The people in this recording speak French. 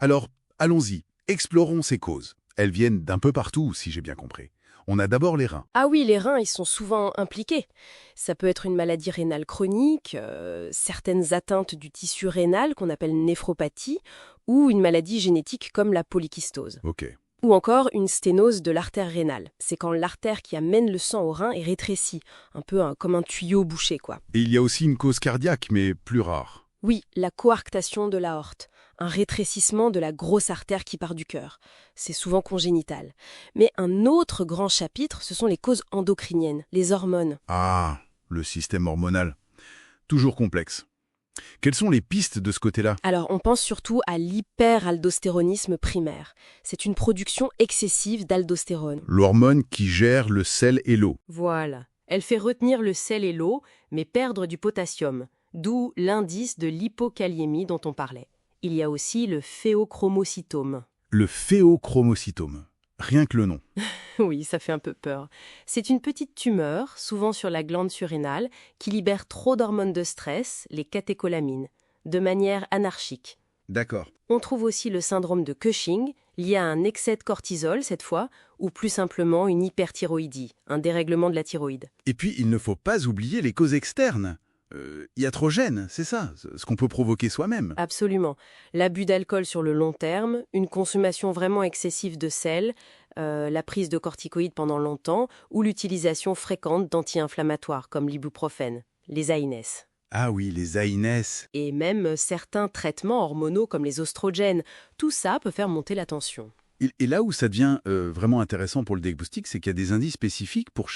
Alors, allons-y, explorons ces causes. Elles viennent d'un peu partout, si j'ai bien compris. On a d'abord les reins. Ah oui, les reins, ils sont souvent impliqués. Ça peut être une maladie rénale chronique, certaines atteintes du tissu rénal qu'on appelle néphropathie, ou une maladie génétique comme la polykystose. Ok. Ou encore une sténose de l'artère rénale. C'est quand l'artère qui amène le sang au rein est rétrécie, un peu comme un tuyau bouché, quoi. Et il y a aussi une cause cardiaque, mais plus rare. Oui, la coarctation de l'aorte, un rétrécissement de la grosse artère qui part du cœur. C'est souvent congénital. Mais un autre grand chapitre, ce sont les causes endocriniennes, les hormones. Ah, le système hormonal. Toujours complexe. Quelles sont les pistes de ce côté-là? Alors, on pense surtout à l'hyperaldostéronisme primaire. C'est une production excessive d'aldostérone. L'hormone qui gère le sel et l'eau. Voilà. Elle fait retenir le sel et l'eau, mais perdre du potassium, d'où l'indice de l'hypokaliémie dont on parlait. Il y a aussi le phéochromocytome. Le phéochromocytome. Rien que le nom. Oui, ça fait un peu peur. C'est une petite tumeur, souvent sur la glande surrénale, qui libère trop d'hormones de stress, les catécholamines, de manière anarchique. D'accord. On trouve aussi le syndrome de Cushing, lié à un excès de cortisol cette fois, ou plus simplement une hyperthyroïdie, un dérèglement de la thyroïde. Et puis, il ne faut pas oublier les causes externes. Iatrogènes, c'est ça, ce qu'on peut provoquer soi-même. Absolument. L'abus d'alcool sur le long terme, une consommation vraiment excessive de sel, la prise de corticoïdes pendant longtemps, ou l'utilisation fréquente d'anti-inflammatoires comme l'ibuprofène, les AINES. Ah oui, les AINES. Et même certains traitements hormonaux comme les oestrogènes. Tout ça peut faire monter la tension. Et là où ça devient vraiment intéressant pour le diagnostic, c'est qu'il y a des indices spécifiques pour